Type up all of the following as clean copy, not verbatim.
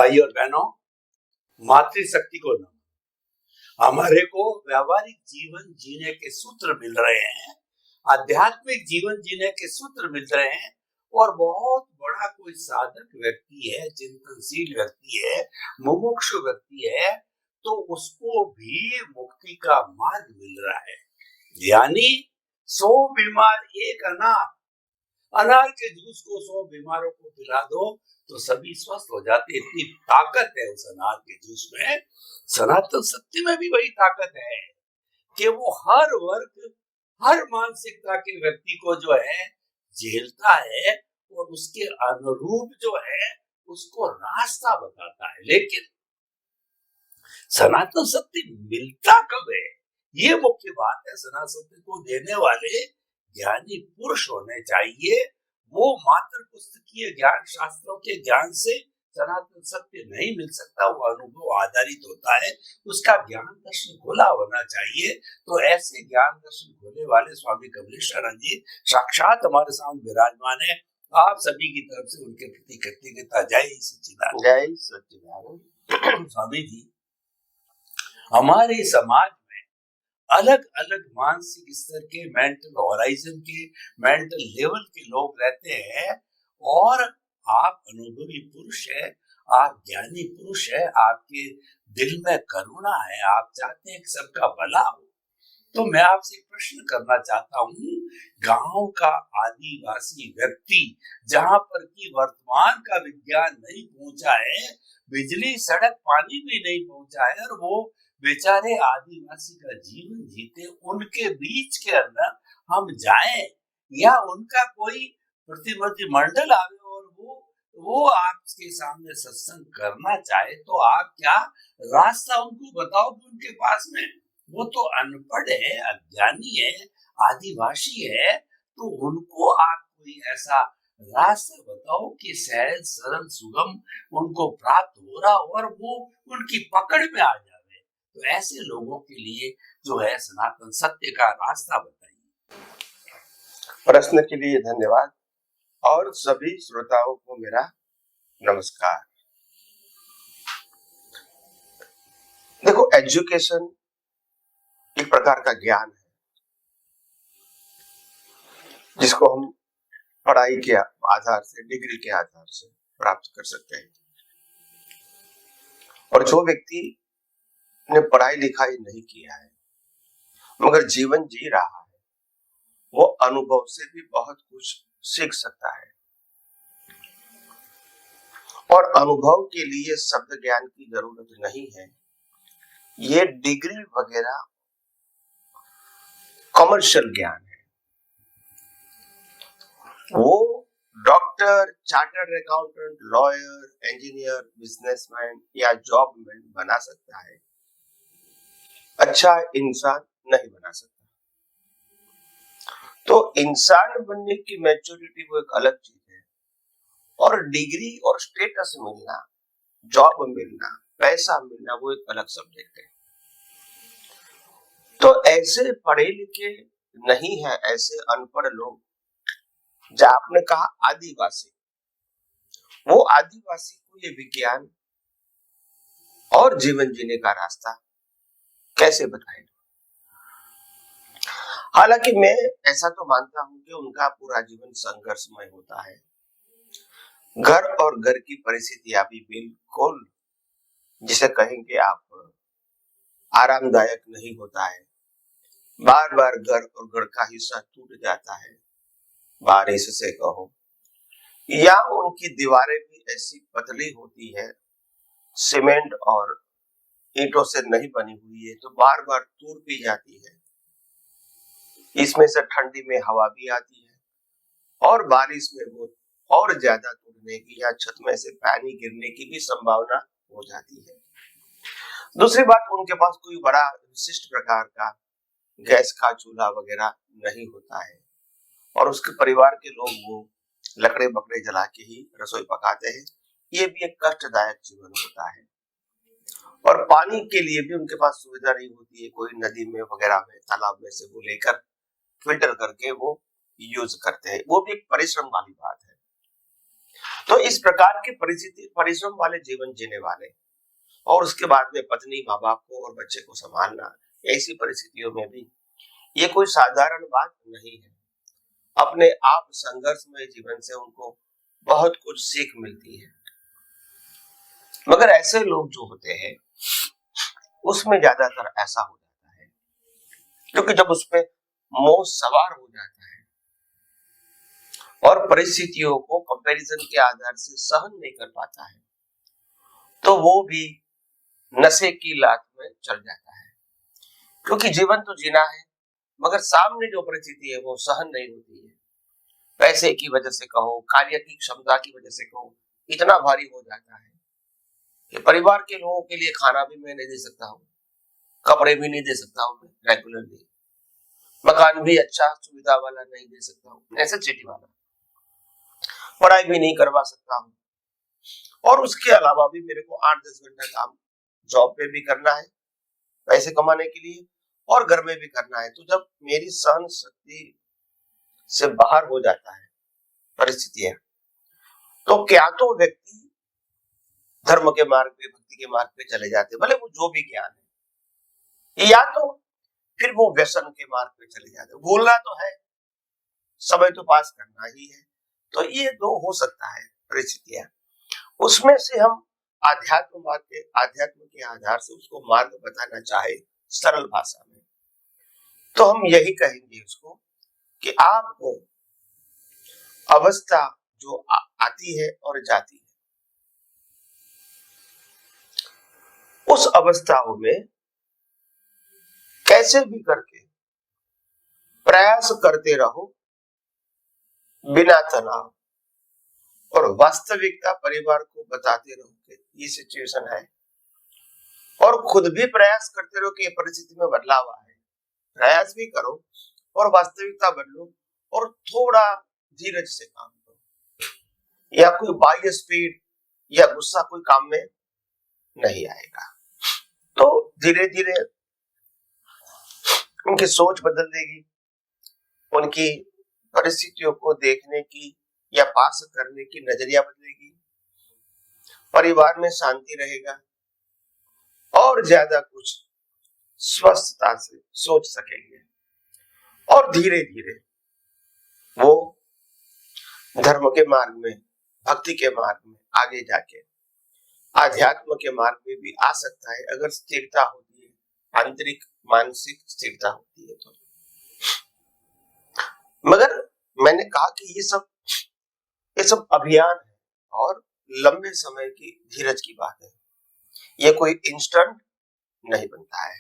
भाई और बहनों, मातृशक्ति को नमन। हमारे को व्यावहारिक जीवन जीने के सूत्र मिल रहे हैं, आध्यात्मिक जीवन जीने के सूत्र मिल रहे हैं। और बहुत बड़ा कोई साधक व्यक्ति है, चिंतनशील व्यक्ति है, मुमुक्षु व्यक्ति है, तो उसको भी मुक्ति का मार्ग मिल रहा है। यानी 100 बीमार एक अनार के जूस को 100 बीमारों को पिला दो तो सभी स्वस्थ हो जाते। इतनी ताकत है उस अनार के जूस में। सनातन सत्य में भी वही ताकत है कि वो हर वर्ग, हर मानसिकता के व्यक्ति को जो है झेलता है और उसके अनुरूप जो है उसको रास्ता बताता है। लेकिन सनातन सत्य मिलता कब है, ये मुख्य बात है। सनातन सत्य को देने वाले ज्ञानी पुरुष होने चाहिए। वो मात्र पुस्तकीय ज्ञान, शास्त्रों के ज्ञान से सनातन सत्य नहीं मिल सकता। वो अनुभव आधारित होता है, उसका ज्ञान दर्शन खुला होना चाहिए। तो ऐसे ज्ञान दर्शन खोले वाले स्वामी कमलेश्वरानंद जी साक्षात हमारे सामने विराजमान है। आप सभी की तरफ से उनके प्रति कृतज्ञता। जय सच्चिदानंद। जय सच्चिदानंद। स्वामी जी, हमारे समाज अलग अलग मानसिक स्तर के, मेंटल होराइजन के, मेंटल लेवल के लोग रहते हैं। और आप अनुभवी पुरुष है, आप ज्ञानी पुरुष है, आपके दिल में करुणा है, आप चाहते हैं कि सबका भला हो। तो मैं आपसे एक प्रश्न करना चाहता हूँ। गांव का आदिवासी व्यक्ति, जहां पर की वर्तमान का विज्ञान नहीं पहुंचा है, बिजली सड़क पानी भी नहीं पहुंचा है, और वो बेचारे आदिवासी का जीवन जीते, उनके बीच के अंदर हम जाएं या उनका कोई प्रतिनिधि मंडल आवे और वो आपके सामने सत्संग करना चाहे, तो आप क्या रास्ता उनको बताओगे? उनके पास में वो तो अनपढ़ है, अज्ञानी है, आदिवासी है, तो उनको आप कोई ऐसा रास्ता बताओ कि सहज सरल सुगम उनको प्राप्त हो रहा और वो उनकी पकड़ में आ जाए। तो ऐसे लोगों के लिए जो है सनातन सत्य का रास्ता बताइए। प्रश्न के लिए धन्यवाद और सभी श्रोताओं को मेरा नमस्कार। देखो, एजुकेशन एक प्रकार का ज्ञान है जिसको हम पढ़ाई के आधार से, डिग्री के आधार से प्राप्त कर सकते हैं। और जो व्यक्ति ने पढ़ाई लिखाई नहीं किया है मगर जीवन जी रहा है, वो अनुभव से भी बहुत कुछ सीख सकता है। और अनुभव के लिए शब्द ज्ञान की जरूरत नहीं है। ये डिग्री वगैरह कमर्शियल ज्ञान है। वो doctor, chartered accountant, lawyer, engineer, businessman या जॉब में बना सकता है, अच्छा इंसान नहीं बना सकता। तो इंसान बनने की मैच्योरिटी वो एक अलग चीज है, और डिग्री और स्टेटस मिलना, जॉब मिलना, पैसा मिलना, वो एक अलग सब्जेक्ट है। तो ऐसे पढ़े लिखे नहीं है, ऐसे अनपढ़ लोग, जो आपने कहा आदिवासी, वो आदिवासी को ये विज्ञान और जीवन जीने का रास्ता कैसे बताएं? हालांकि मैं ऐसा तो मानता हूं कि उनका पूरा जीवन संघर्षमय होता है। घर और घर की परिस्थितियां भी बिल्कुल, जिसे कहेंगे आप, आरामदायक नहीं होता है। बार बार घर और घर का हिस्सा टूट जाता है, बारिश से कहो, या उनकी दीवारें भी ऐसी पतली होती है, सीमेंट और ईंटों से नहीं बनी हुई है, तो बार बार टूट भी जाती है। इसमें से ठंडी में हवा भी आती है और बारिश में वो और ज्यादा टूटने की या छत में से पानी गिरने की भी संभावना हो जाती है। दूसरी बात, उनके पास कोई बड़ा विशिष्ट प्रकार का गैस का चूल्हा वगैरह नहीं होता है, और उसके परिवार के लोग वो लकड़े बकड़े जला के ही रसोई पकाते हैं। ये भी एक कष्टदायक जीवन होता है। और पानी के लिए भी उनके पास सुविधा नहीं होती है, कोई नदी में वगैरह में, तालाब में से वो लेकर फिल्टर करके वो यूज करते हैं। वो भी एक परिश्रम वाली बात है। तो इस प्रकार की परिस्थिति परिश्रम वाले जीवन जीने वाले और उसके बाद में पत्नी, माँ बाप को और बच्चे को संभालना, ऐसी परिस्थितियों में भी ये कोई साधारण बात नहीं है। अपने आप संघर्षमय जीवन से उनको बहुत कुछ सीख मिलती है। मगर ऐसे लोग जो होते हैं उसमें ज्यादातर ऐसा हो जाता है, क्योंकि जब उसपे मोह सवार हो जाता है और परिस्थितियों को कंपैरिजन के आधार से सहन नहीं कर पाता है, तो वो भी नशे की लात में चल जाता है। क्योंकि जीवन तो जीना है, मगर सामने जो परिस्थिति है वो सहन नहीं होती है। पैसे की वजह से कहो, कार्य की क्षमता की वजह से कहो, इतना भारी हो जाता है कि परिवार के लोगों के लिए खाना भी मैं नहीं दे सकता हूँ, कपड़े भी नहीं दे सकता हूँ मैं रेगुलरली, मकान भी अच्छा सुविधा वाला नहीं दे सकता हूँ, नेसेसिटी वाला, पढ़ाई भी नहीं करवा सकता हूँ, और उसके अलावा भी मेरे को 8-10 घंटा काम जॉब पे भी करना है पैसे कमाने के लिए, और घर में भी करना है। तो जब मेरी सहन शक्ति से बाहर हो जाता है परिस्थितियां, तो क्या तो व्यक्ति धर्म के मार्ग पे, भक्ति के मार्ग पे चले जाते, भले वो जो भी ज्ञान है, या तो फिर वो व्यसन के मार्ग पे चले जाते। भूलना तो है, समय तो पास करना ही है। तो ये दो हो सकता है परिस्थितियां, उसमें से हम आध्यात्म के आधार से उसको मार्ग बताना चाहे सरल भाषा में, तो हम यही कहेंगे उसको कि आपको अवस्था जो आती है और जाती है, उस अवस्थाओं में कैसे भी करके प्रयास करते रहो बिना तनाव, और वास्तविकता परिवार को बताते रहो कि ये सिचुएशन है, और खुद भी प्रयास करते रहो कि ये परिस्थिति में बदलाव आए। प्रयास भी करो और वास्तविकता बदलो, और थोड़ा धीरज से काम करो, या कोई बाह्य स्पीड या गुस्सा कोई काम में नहीं आएगा। तो धीरे धीरे उनकी सोच बदल देगी, उनकी परिस्थितियों को देखने की या पास करने की नजरिया बदलेगी, परिवार में शांति रहेगा, और ज्यादा कुछ स्वस्थता से सोच सकेंगे, और धीरे धीरे वो धर्म के मार्ग में, भक्ति के मार्ग में आगे जाके आध्यात्म के मार्ग में भी आ सकता है, अगर स्थिरता होती है, आंतरिक मानसिक स्थिरता होती है तो। मगर मैंने कहा कि ये सब अभियान है और लंबे समय की धीरज की बात है, ये कोई इंस्टेंट नहीं बनता है।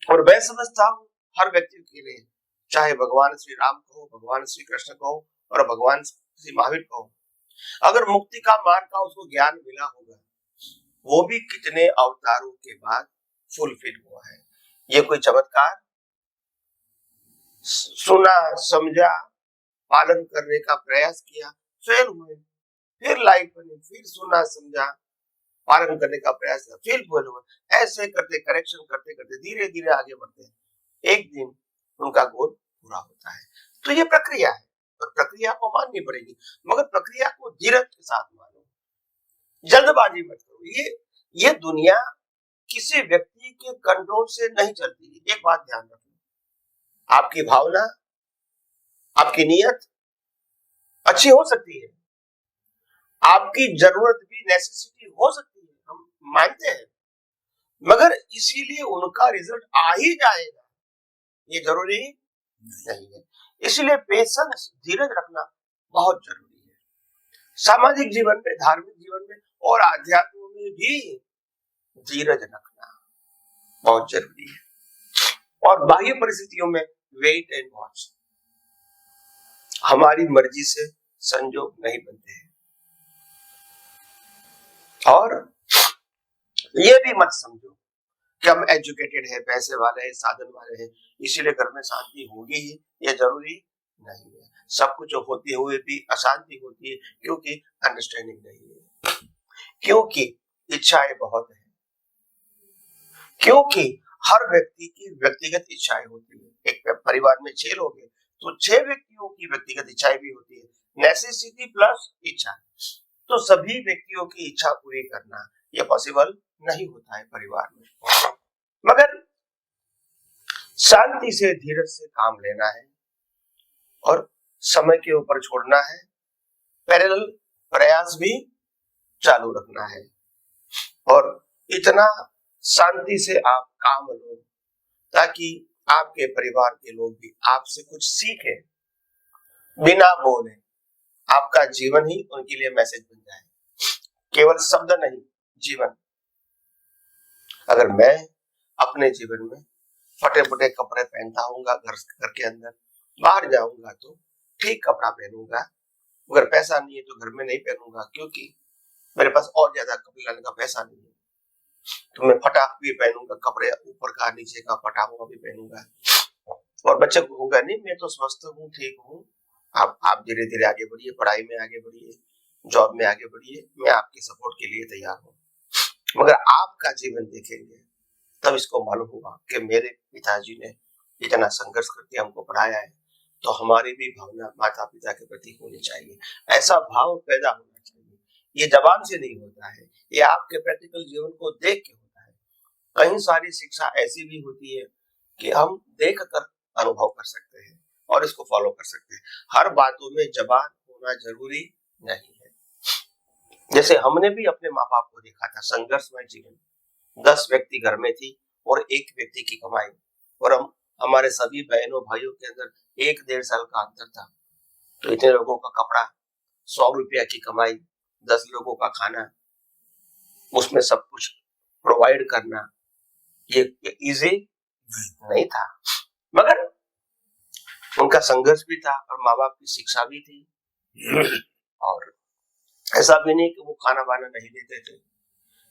और मैं समझता हूँ हर व्यक्ति के लिए, चाहे भगवान श्री राम कहो, भगवान श्री कृष्ण कहो, और भगवान श्री महावीर कहो, अगर मुक्ति का मार्ग का उसको ज्ञान मिला होगा, वो भी कितने अवतारों के बाद फुलफिल हुआ है। ये कोई चमत्कार, सुना, समझा, पालन करने का प्रयास किया, फेल हुए, फिर लाइफ बनी, फिर सुना, समझा, पालन करने का प्रयास किया, फिर फेल हुए, ऐसे करते करेक्शन करते करते धीरे धीरे आगे बढ़ते हैं, एक दिन उनका गोल पूरा होता है। तो ये प्रक्रिया है, और प्रक्रिया को माननी पड़ेगी, मगर प्रक्रिया को धीरज के साथ मानो, जल्दबाजी मत करो। ये दुनिया किसी व्यक्ति के कंट्रोल से नहीं चलती। एक बात ध्यान रखो, आपकी भावना, आपकी नीयत अच्छी हो सकती है, आपकी जरूरत भी नेसेसिटी हो सकती है, हम मानते हैं, मगर इसीलिए उनका रिजल्ट आ ही जाएगा ये जरूरी नहीं है। इसलिए पेशेंस, धीरज रखना बहुत जरूरी है, सामाजिक जीवन में, धार्मिक जीवन में और आध्यात्म में भी धीरज रखना बहुत जरूरी है। और बाह्य परिस्थितियों में वेट एंड वॉच, हमारी मर्जी से संजोग नहीं बनते हैं। और ये भी मत समझो कि हम एजुकेटेड है, पैसे वाले हैं, साधन वाले हैं, इसीलिए घर में शांति होगी ही, ये जरूरी नहीं है। सब कुछ होते हुए भी अशांति होती है, क्योंकि अंडरस्टैंडिंग नहीं है, क्योंकि इच्छाएं बहुत है, क्योंकि हर व्यक्ति की व्यक्तिगत इच्छाएं होती है। एक परिवार में 6 लोग हैं तो 6 व्यक्तियों की व्यक्तिगत इच्छाएं भी होती है, नेसेसिटी प्लस इच्छा। तो सभी व्यक्तियों की इच्छा पूरी करना यह पॉसिबल नहीं होता है परिवार में, मगर शांति से धीरज से काम लेना है और समय के ऊपर छोड़ना है, पैरेलल प्रयास भी चालू रखना है और इतना शांति से आप काम लो ताकि आपके परिवार के लोग भी आपसे कुछ सीखें, बिना बोले। आपका जीवन ही उनके लिए मैसेज बन जाए, केवल शब्द नहीं, जीवन। अगर मैं अपने जीवन में फटे फटे कपड़े पहनता हूँगा घर के अंदर, बाहर जाऊंगा तो ठीक कपड़ा पहनूंगा, अगर पैसा नहीं है तो घर में नहीं पहनूंगा, क्योंकि मेरे पास और ज्यादा कपड़े लाने का पैसा नहीं है। तो मैं फटा भी पहनूंगा, कपड़े ऊपर का नीचे का फटा हुआ भी पहनूंगा और बच्चे को कहूंगा नहीं मैं तो स्वस्थ हूँ, ठीक हूँ, आप धीरे धीरे आगे बढ़िए, पढ़ाई में आगे बढ़िए, जॉब में आगे बढ़िए, मैं आपके सपोर्ट के लिए तैयार हूँ। मगर आपका जीवन देखेंगे तब इसको मालूम होगा कि मेरे पिताजी ने इतना संघर्ष करके हमको पढ़ाया है, तो हमारी भी भावना माता पिता के प्रति होनी चाहिए। ऐसा भाव पैदा होना चाहिए। ये जबान से नहीं होता है, ये आपके प्रैक्टिकल जीवन को देख के होता है। कई सारी शिक्षा ऐसी भी होती है कि हम देख कर अनुभव कर सकते हैं और इसको फॉलो कर सकते हैं। हर बातों में जबान होना जरूरी नहीं है। जैसे हमने भी अपने माँ बाप को देखा था, संघर्षमय जीवन, 10 व्यक्ति घर में थी और एक व्यक्ति की कमाई, और हम हमारे सभी बहनों भाइयों के अंदर 1-1.5 साल का अंतर था। तो इतने लोगों का कपड़ा, 100 रुपया की कमाई, 10 लोगों का खाना, उसमें सब कुछ प्रोवाइड करना, ये इजी नहीं था। मगर उनका संघर्ष भी था और माँ बाप की शिक्षा भी थी। और ऐसा भी नहीं कि वो खाना वाना नहीं देते थे,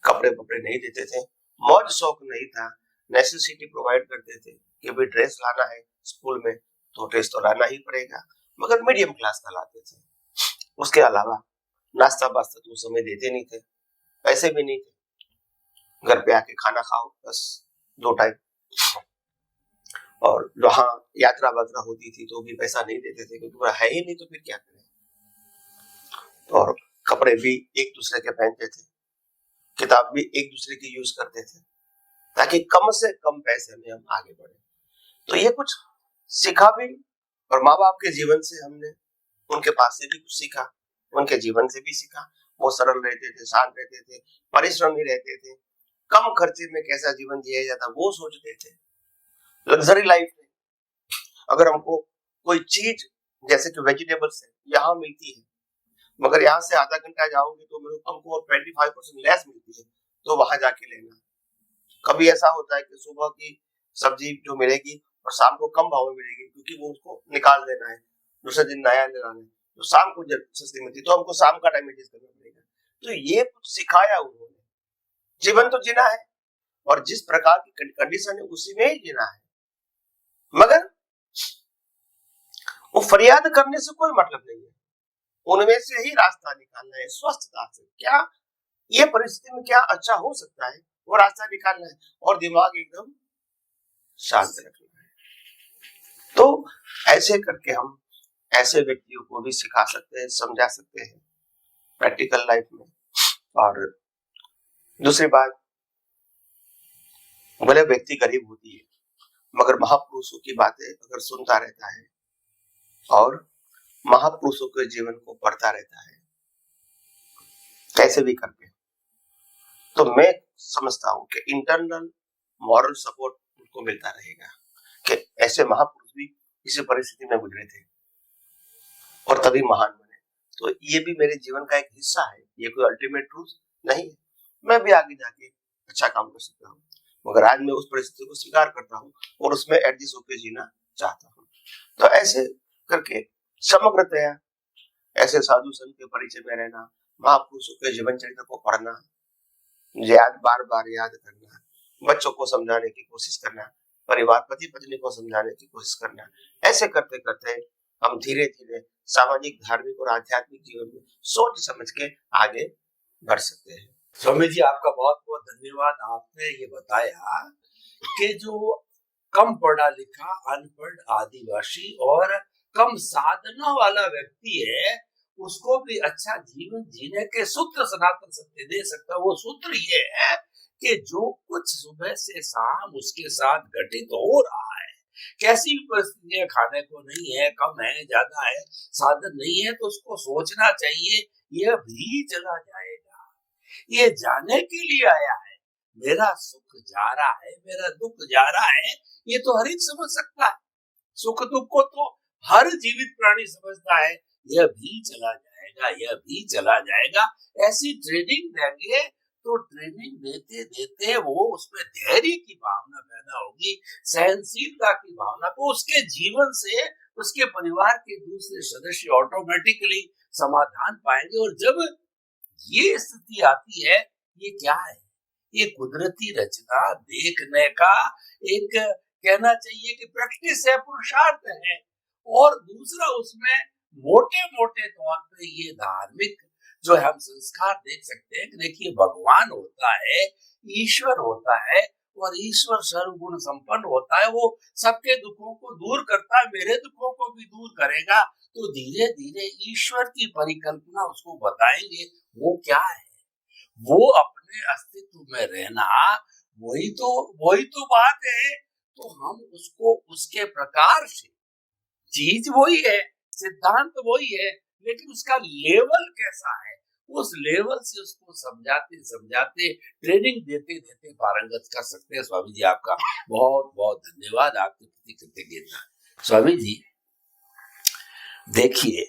कपड़े वपड़े नहीं देते थे, मौज शौक नहीं था, नेसेसिटी प्रोवाइड करते थे कि भाई ड्रेस लाना है स्कूल में तो ड्रेस तो लाना ही पड़ेगा, मगर मीडियम क्लास का लाते थे। उसके अलावा नाश्ता वास्ता तो उस समय देते नहीं थे, पैसे भी नहीं थे, घर पे आके खाना खाओ बस 2 टाइम। और वहां यात्रा वात्रा होती थी तो भी पैसा नहीं देते थे, क्योंकि है ही नहीं तो फिर क्या करें। और कपड़े भी एक दूसरे के पहनते थे, किताब भी एक दूसरे की यूज करते थे, ताकि कम से कम पैसे में हम आगे बढ़े। तो ये कुछ सीखा भी, और माँ बाप के जीवन से हमने उनके पास से भी कुछ सीखा, उनके जीवन से भी सीखा। वो सरल रहते थे, शांत रहते थे, परिश्रमी रहते थे, कम खर्चे में कैसा जीवन जिया जाता वो सोचते थे। लग्जरी लाइफ में अगर हमको कोई चीज जैसे कि वेजिटेबल्स है यहाँ मिलती है, मगर यहाँ से आधा घंटा जाओगे तो मेरे हमको 25% लेस मिलती है, तो वहां जाके लेना। कभी ऐसा होता है कि सुबह की सब्जी जो मिलेगी और शाम को कम भाव में मिलेगी, क्योंकि वो उसको निकाल देना है, दूसरे दिन नया लगाना है, तो शाम को जब सस्ती मिलती तो हमको शाम का टाइम एडजस्ट करना पड़ेगा। तो ये कुछ सिखाया उन्होंने। जीवन तो जीना है और जिस प्रकार की कंडीशन है उसी में ही जीना है, मगर वो फरियाद करने से कोई मतलब नहीं है। उनमें से ही रास्ता निकालना है, स्वस्थता से क्या ये परिस्थिति में क्या अच्छा हो सकता है वो रास्ता निकालना है और दिमाग एकदम शांत रखना है। तो ऐसे करके हम ऐसे व्यक्तियों को भी सिखा सकते हैं, समझा सकते हैं प्रैक्टिकल लाइफ में। और दूसरी बात, भले व्यक्ति गरीब होती है मगर महापुरुषों की बातें अगर सुनता रहता है और महापुरुषों के जीवन को पढ़ता रहता है कैसे भी करके, तो मैं समझता हूं कि इंटरनल मॉरल सपोर्ट उनको मिलता रहेगा कि ऐसे महापुरुष भी इसी परिस्थिति में गुजरे थे और तभी महान बने। तो ये भी मेरे जीवन का एक हिस्सा है, ये कोई अल्टीमेट ट्रूथ नहीं है। मैं भी आगे जाके अच्छा काम कर सकता हूँ, मगर आज मैं उस परिस्थिति को स्वीकार करता हूँ और उसमें एडजस्ट होकर जीना चाहता हूँ। तो ऐसे करके समग्रतया ऐसे साधु संत के परिचय में रहना, महापुरुषों के जीवन चरित्र को पढ़ना, बार बार याद करना, बच्चों को समझाने की कोशिश करना, परिवार पति पत्नी को समझाने की कोशिश करना, ऐसे करते करते हम धीरे धीरे सामाजिक, धार्मिक और आध्यात्मिक जीवन में सोच समझ के आगे बढ़ सकते हैं। स्वामी जी आपका बहुत बहुत धन्यवाद। आपने ये बताया कि जो कम पढ़ा लिखा, अनपढ़, आदिवासी और कम साधना वाला व्यक्ति है उसको भी अच्छा जीवन जीने के सूत्र सनातन सत्य दे सकता। वो सूत्र ये है कि जो कुछ सुबह से शाम उसके साथ घटित हो रहा है, कैसी भी परिस्थितियां, खाने को नहीं है, कम है, ज्यादा है, साधन नहीं है, तो उसको सोचना चाहिए यह भी चला जाएगा, ये जाने के लिए आया है। मेरा सुख जा रहा है, मेरा दुख जा रहा है, ये तो हर एक समझ सकता है। सुख दुख को तो हर जीवित प्राणी समझता है। यह भी चला जाएगा, यह भी चला जाएगा। ऐसी ट्रेनिंग देंगे तो ट्रेनिंग देते देते वो उसमें धैर्य की भावना पैदा होगी, सहनशीलता की भावना, तो उसके जीवन से उसके परिवार के दूसरे सदस्य ऑटोमेटिकली समाधान पाएंगे। और जब ये स्थिति आती है, ये क्या है, ये कुदरती रचना देखने का एक, कहना चाहिए कि प्रैक्टिस है, पुरुषार्थ है। और दूसरा उसमें मोटे मोटे तौर पे ये धार्मिक जो है हम संस्कार देख सकते हैं कि देखिए भगवान होता है, ईश्वर होता है, और ईश्वर सर्वगुण संपन्न होता है। वो सबके दुखों को दूर करता है, मेरे दुखों को भी दूर करेगा। तो धीरे धीरे ईश्वर की परिकल्पना उसको बताएंगे वो क्या है, वो अपने अस्तित्व में रहना, वही तो बात है। तो हम उसको उसके प्रकार से, चीज वही है, सिद्धांत वही है, लेकिन उसका लेवल कैसा है, उस लेवल से उसको समझाते समझाते, ट्रेनिंग देते देते पारंगत कर सकते हैं। स्वामी जी आपका बहुत बहुत धन्यवाद, आपके प्रति कृतज्ञता। स्वामी जी देखिए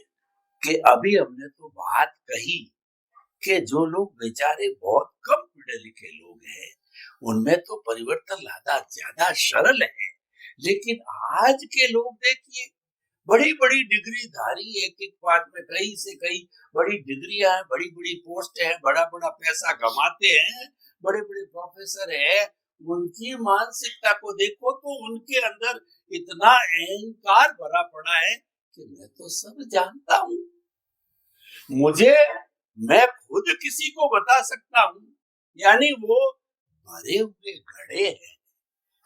कि अभी हमने तो बात कही कि जो लोग बेचारे बहुत कम पढ़े लिखे लोग हैं, उनमें तो परिवर्तन लाना ज्यादा सरल है। लेकिन आज के लोग देखिए, बड़ी बड़ी डिग्री धारी, एक एक पार्ट में कई से कई बड़ी डिग्रियां हैं, बड़ी बड़ी पोस्ट है, बड़ा बड़ा पैसा कमाते हैं, बड़े बड़े प्रोफेसर है। उनकी मानसिकता को देखो तो उनके अंदर इतना अहंकार भरा पड़ा है कि मैं तो सब जानता हूँ, मैं खुद किसी को बता सकता हूँ। यानी वो भरे हुए घड़े हैं।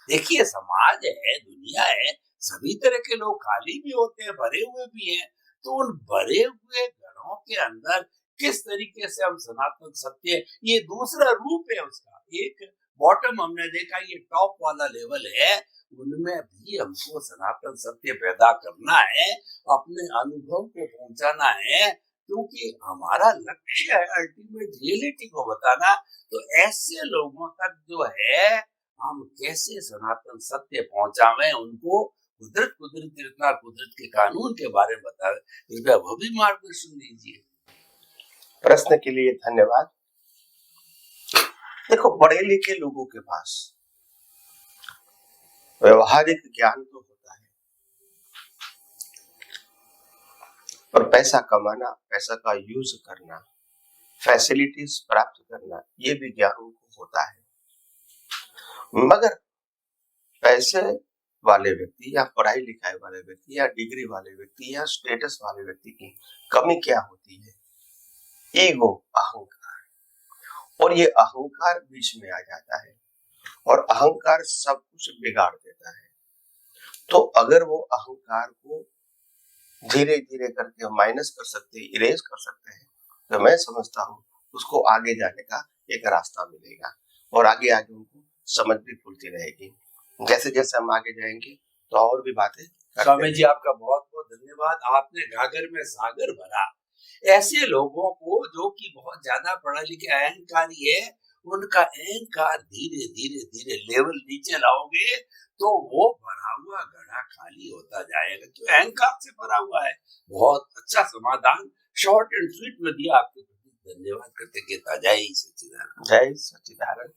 देखिए समाज है, दुनिया है, सभी तरह के लोग खाली भी होते हैं, भरे हुए भी हैं। तो उन भरे हुए घड़ों के अंदर किस तरीके से हम सनातन सत्य, ये दूसरा रूप है उसका। एक बॉटम हमने देखा, ये टॉप वाला लेवल है, उनमें भी हमको सनातन सत्य पैदा करना है, अपने अनुभव को पहुंचाना है, क्योंकि हमारा लक्ष्य है अल्टीमेट रियलिटी को बताना। तो ऐसे लोगों तक जो है हम कैसे सनातन सत्य पहुंचावे, उनको कुदरत के कानून के बारे में बतावे, कृपया वो भी मार्गदर्शन दीजिए। प्रश्न के लिए धन्यवाद। देखो, पढ़े लिखे लोगों के पास व्यवहारिक ज्ञान तो होता है, पर पैसा कमाना, पैसा का यूज करना, फैसिलिटीज प्राप्त करना, ये भी ज्ञान उनको होता है। मगर पैसे वाले व्यक्ति या पढ़ाई लिखाई वाले व्यक्ति या डिग्री वाले व्यक्ति या स्टेटस वाले व्यक्ति की कमी क्या होती है? ईगो, अहंकार। और ये अहंकार बीच में आ जाता है और अहंकार सब कुछ बिगाड़ देता है। तो अगर वो अहंकार को धीरे धीरे करके माइनस कर सकते हैं, इरेज कर सकते हैं, तो मैं समझता हूँ उसको आगे जाने का एक रास्ता मिलेगा और आगे आगे उनको समझ भी खुलती रहेगी। जैसे जैसे हम आगे जाएंगे तो और भी बातें। स्वामी जी आपका बहुत बहुत धन्यवाद। आपने घाघर में सागर भरा। ऐसे लोगों को जो कि बहुत ज्यादा पढ़ा लिखे अहंकारी है, उनका अहंकार धीरे धीरे धीरे लेवल नीचे लाओगे तो वो भरा हुआ घड़ा खाली होता जाएगा, क्यों अहंकार से भरा हुआ है। बहुत अच्छा समाधान शॉर्ट एंड स्वीट में दिया। आपके प्रति धन्यवाद करते। जय सच्चिदानंद। जय सच्चिदानंद।